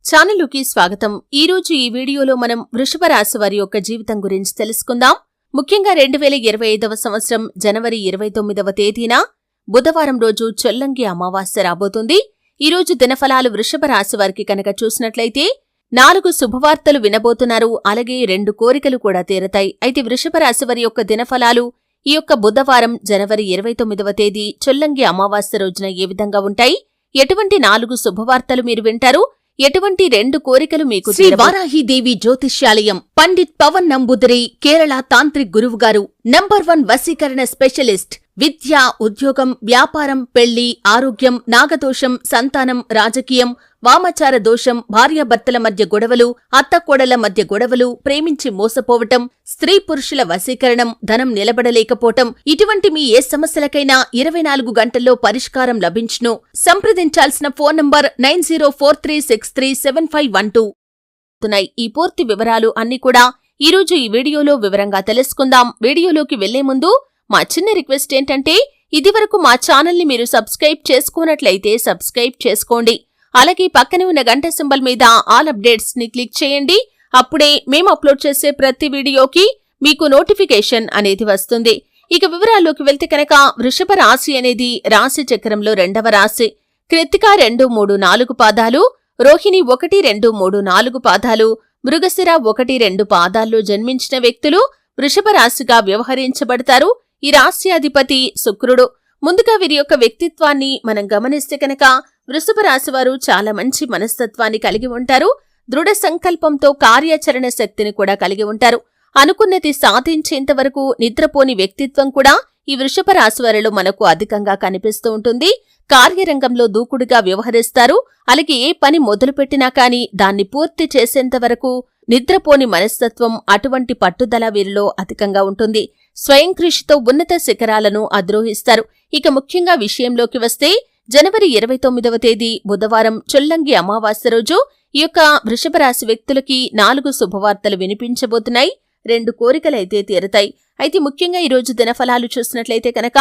ఛానలుకి స్వాగతం. ఈరోజు ఈ వీడియోలో మనం వృషభ రాశి వారి యొక్క జీవితం గురించి తెలుసుకుందాం. ముఖ్యంగా 2025వ సంవత్సరం జనవరి 29వ తేదీన బుధవారం రోజు చొల్లంగి అమావాస్య రాబోతుంది. ఈరోజు దినఫలాలు వృషభ రాశి వారికి కనుక చూసినట్లయితే 4 శుభవార్తలు వినబోతున్నారు. అలాగే 2 కోరికలు కూడా తీరతాయి. అయితే వృషభ రాశి వారి యొక్క దినఫలాలు ఈ యొక్క బుధవారం జనవరి 29వ తేదీ చొల్లంగి అమావాస్య రోజున ఏ విధంగా ఉంటాయి, ఎటువంటి 4 శుభవార్తలు మీరు వింటారు, ఎటువంటి 2 కోరికలు మీకు శ్రీ వారాహిదేవి జ్యోతిష్యాలయం పండిత్ పవన్ నంబూదిరి కేరళ తాంత్రిక్ గురువు గారు నంబర్ 1 వశీకరణ స్పెషలిస్ట్. విద్య, ఉద్యోగం, వ్యాపారం, పెళ్లి, ఆరోగ్యం, నాగదోషం, సంతానం, రాజకీయం, వామాచార దోషం, భార్యాభర్తల మధ్య గొడవలు, అత్తకోడల మధ్య గొడవలు, ప్రేమించి మోసపోవటం, స్త్రీ పురుషుల వశీకరణం, ధనం నిలబడలేకపోవటం, ఇటువంటి మీ ఏ సమస్యలకైనా 24 గంటల్లో పరిష్కారం లభించును. సంప్రదించాల్సిన ఫోన్ నంబర్ 9043637512. ఈ పూర్తి వివరాలు అన్ని కూడా ఈరోజు ఈ వీడియోలో వివరంగా తెలుసుకుందాం. వీడియోలోకి వెళ్లే ముందు మా చిన్న రిక్వెస్ట్ ఏంటంటే, ఇదివరకు మా ఛానల్ని మీరు సబ్స్క్రైబ్ చేసుకున్నట్లయితే సబ్స్క్రైబ్ చేసుకోండి. అలాగే పక్కనే ఉన్న గంట సింబల్ మీద ఆల్ అప్డేట్స్ ని క్లిక్ చేయండి. అప్పుడే మేము అప్లోడ్ చేసే ప్రతి వీడియోకి మీకు నోటిఫికేషన్ అనేది వస్తుంది. ఇక వివరాల్లోకి వెళ్తే కనుక వృషభ రాశి అనేది రాశి చక్రంలో 2వ రాశి. కృత్తిక 2, 3, 4 పాదాలు, రోహిణి 1, 2, 3, 4 పాదాలు, మృగశిర 1, 2 పాదాల్లో జన్మించిన వ్యక్తులు వృషభ రాశిగా వ్యవహరించబడతారు. ఈ రాశి అధిపతి శుక్రుడు. ముందుగా వీరి యొక్క వ్యక్తిత్వాన్ని మనం గమనిస్తే కనుక వృషభ రాశివారు చాలా మంచి మనస్తత్వాన్ని కలిగి ఉంటారు. దృఢ సంకల్పంతో కార్యాచరణ శక్తిని కూడా కలిగి ఉంటారు. అనుకున్నది సాధించేంత వరకు నిద్రపోని వ్యక్తిత్వం కూడా ఈ వృషభ రాశివారిలో మనకు అధికంగా కనిపిస్తూ ఉంటుంది. కార్యరంగంలో దూకుడుగా వ్యవహరిస్తారు. అలాగే ఏ పని మొదలుపెట్టినా కాని దాన్ని పూర్తి చేసేంత వరకు నిద్రపోని మనస్తత్వం, అటువంటి పట్టుదల వీరిలో అధికంగా ఉంటుంది. స్వయం కృషితో ఉన్నత శిఖరాలను అధిరోహిస్తారు. ఇక ముఖ్యంగా విషయంలోకి వస్తే జనవరి 29వ తేదీ బుధవారం చొల్లంగి అమావాస్య రోజు ఈ యొక్క వృషభ రాశి వ్యక్తులకి 4 శుభవార్తలు వినిపించబోతున్నాయి. 2 కోరికలైతే తీరతాయి. అయితే ముఖ్యంగా ఈ రోజు దినఫలాలు చూసినట్లయితే కనుక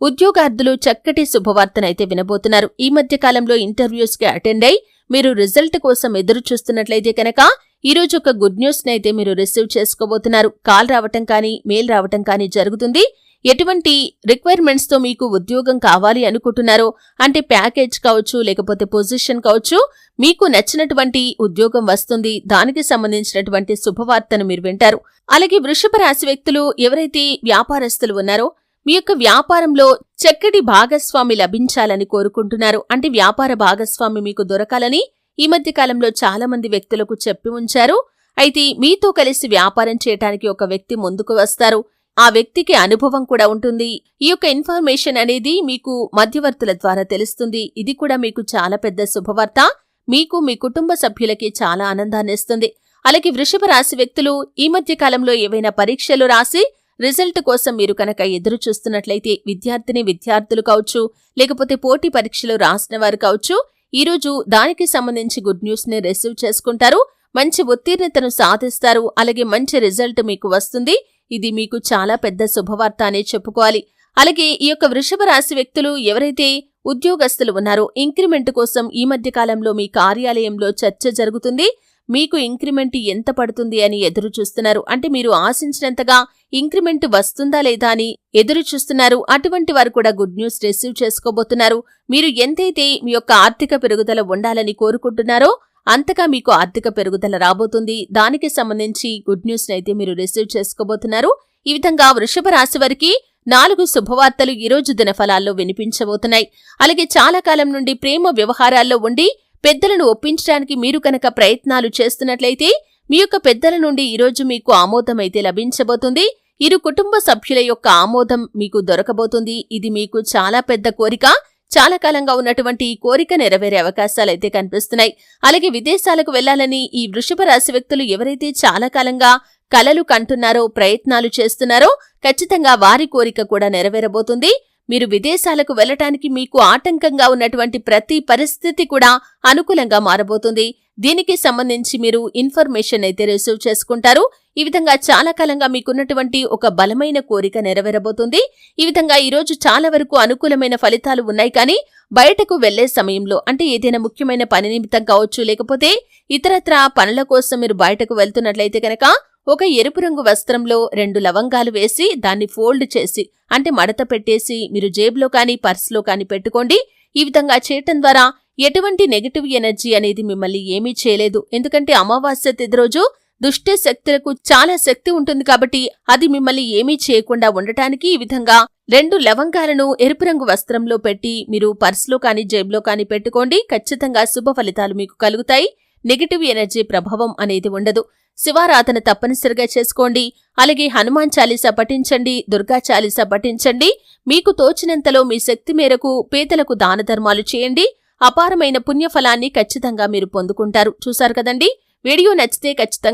ఉద్యోగార్థులు చక్కటి శుభవార్తనైతే వినబోతున్నారు. ఈ మధ్య కాలంలో ఇంటర్వ్యూస్ కి అటెండ్ అయి మీరు రిజల్ట్ కోసం ఎదురు చూస్తున్నట్లయితే కనుక ఈ రోజు ఒక గుడ్ న్యూస్ నైతే మీరు రిసీవ్ చేసుకోబోతున్నారు. కాల్ రావటం కానీ మెయిల్ రావటం కానీ జరుగుతుంది. ఎటువంటి రిక్వైర్మెంట్స్ తో మీకు ఉద్యోగం కావాలి అనుకుంటున్నారో, అంటే ప్యాకేజ్ కావచ్చు, లేకపోతే పొజిషన్ కావచ్చు, మీకు నచ్చినటువంటి ఉద్యోగం వస్తుంది. దానికి సంబంధించినటువంటి శుభవార్తను మీరు వింటారు. అలాగే వృషభ రాశి వ్యక్తులు ఎవరైతే వ్యాపారస్తులు ఉన్నారో మీ యొక్క వ్యాపారంలో చక్కటి భాగస్వామి లభించాలని కోరుకుంటున్నారు. అంటే వ్యాపార భాగస్వామి మీకు దొరకాలని ఈ మధ్య కాలంలో చాలా మంది వ్యక్తులకు చెప్పి ఉంచారు. అయితే మీతో కలిసి వ్యాపారం చేయడానికి ఒక వ్యక్తి ముందుకు వస్తారు. ఆ వ్యక్తికి అనుభవం కూడా ఉంటుంది. ఈ యొక్క ఇన్ఫర్మేషన్ అనేది మీకు మధ్యవర్తుల ద్వారా తెలుస్తుంది. ఇది కూడా మీకు చాలా పెద్ద శుభవార్త. మీకు మీ కుటుంబ సభ్యులకి చాలా ఆనందాన్నిస్తుంది. అలాగే వృషభ రాశి వ్యక్తులు ఈ మధ్య కాలంలో ఏవైనా పరీక్షలు రాసి రిజల్ట్ కోసం మీరు కనుక ఎదురు చూస్తున్నట్లయితే విద్యార్థులు కావచ్చు, లేకపోతే పోటీ పరీక్షలు రాసిన వారు కావచ్చు, ఈరోజు దానికి సంబంధించి గుడ్ న్యూస్ ని రిసీవ్ చేసుకుంటారు. మంచి ఉత్తీర్ణతను సాధిస్తారు. అలాగే మంచి రిజల్ట్ మీకు వస్తుంది. ఇది మీకు చాలా పెద్ద శుభవార్త అనే చెప్పుకోవాలి. అలాగే ఈ యొక్క వృషభ రాశి వ్యక్తులు ఎవరైతే ఉద్యోగస్తులు ఉన్నారో ఇంక్రిమెంట్ కోసం ఈ మధ్య కాలంలో మీ కార్యాలయంలో చర్చ జరుగుతుంది. మీకు ఇంక్రిమెంట్ ఎంత పడుతుంది అని ఎదురు చూస్తున్నారు. అంటే మీరు ఆశించినంతగా ఇంక్రిమెంట్ వస్తుందా లేదా అని ఎదురు చూస్తున్నారు. అటువంటి వారు కూడా గుడ్ న్యూస్ రిసీవ్ చేసుకోబోతున్నారు. మీరు ఎంతైతే మీ యొక్క ఆర్థిక పెరుగుదల ఉండాలని కోరుకుంటున్నారో అంతగా మీకు ఆర్థిక పెరుగుదల రాబోతుంది. దానికి సంబంధించి గుడ్ న్యూస్ అయితే మీరు రిసీవ్ చేసుకోబోతున్నారు. ఈ విధంగా వృషభ రాశి వారికి 4 శుభవార్తలు ఈ రోజు దినఫలాల్లో వినిపించబోతున్నాయి. అలాగే చాలా కాలం నుండి ప్రేమ వ్యవహారాల్లో ఉండి పెద్దలను ఒప్పించడానికి మీరు కనుక ప్రయత్నాలు చేస్తున్నట్లయితే మీ యొక్క పెద్దల నుండి ఈరోజు మీకు ఆమోదమైతే లభించబోతుంది. ఇరు కుటుంబ సభ్యుల యొక్క ఆమోదం మీకు దొరకబోతుంది. ఇది మీకు చాలా పెద్ద కోరిక. చాలా కాలంగా ఉన్నటువంటి ఈ కోరిక నెరవేరే అవకాశాలైతే కనిపిస్తున్నాయి. అలాగే విదేశాలకు వెళ్లాలని ఈ వృషభ రాశి వ్యక్తులు ఎవరైతే చాలా కాలంగా కలలు కంటున్నారో, ప్రయత్నాలు చేస్తున్నారో ఖచ్చితంగా వారి కోరిక కూడా నెరవేరబోతుంది. మీరు విదేశాలకు వెళ్లటానికి మీకు ఆటంకంగా ఉన్నటువంటి ప్రతి పరిస్థితి కూడా అనుకూలంగా మారబోతుంది. దీనికి సంబంధించి మీరు ఇన్ఫర్మేషన్ అయితే రిసీవ్ చేసుకుంటారు. ఈ విధంగా చాలా కాలంగా మీకున్నటువంటి ఒక బలమైన కోరిక నెరవేరబోతుంది. ఈ విధంగా ఈరోజు చాలా వరకు అనుకూలమైన ఫలితాలు ఉన్నాయి. కానీ బయటకు వెళ్లే సమయంలో అంటే ఏదైనా ముఖ్యమైన పని నిమిత్తం కావచ్చు, లేకపోతే ఇతరత్రా పనుల కోసం మీరు బయటకు వెళ్తున్నట్లయితే కనుక ఒక ఎరుపు రంగు వస్త్రంలో 2 లవంగాలు వేసి దాన్ని ఫోల్డ్ చేసి అంటే మడత పెట్టేసి మీరు జేబులో కానీ పర్సులో కానీ పెట్టుకోండి. ఈ విధంగా చేయటం ద్వారా ఎటువంటి నెగటివ్ ఎనర్జీ అనేది మిమ్మల్ని ఏమీ చేయలేదు. ఎందుకంటే అమావాస్య తిథి రోజు దుష్ట శక్తులకు చాలా శక్తి ఉంటుంది కాబట్టి అది మిమ్మల్ని ఏమీ చేయకుండా ఉండటానికి ఈ విధంగా 2 లవంగాలను ఎరుపు రంగు వస్త్రంలో పెట్టి మీరు పర్సులో కానీ జేబులో కానీ పెట్టుకోండి. ఖచ్చితంగా శుభ ఫలితాలు మీకు కలుగుతాయి. నెగటివ్ ఎనర్జీ ప్రభావం అనేది ఉండదు. శివారాధన తప్పనిసరిగా చేసుకోండి. అలాగే హనుమాన్ చాలీసా పఠించండి, దుర్గా చాలీసా పఠించండి. మీకు తోచినంతలో మీ శక్తి మేరకు పేదలకు దాన ధర్మాలు చేయండి. అపారమైన పుణ్యఫలాన్ని ఖచ్చితంగా మీరు పొందుకుంటారు. చూశారు కదండి. వీడియో నచ్చితే ఖచ్చితంగా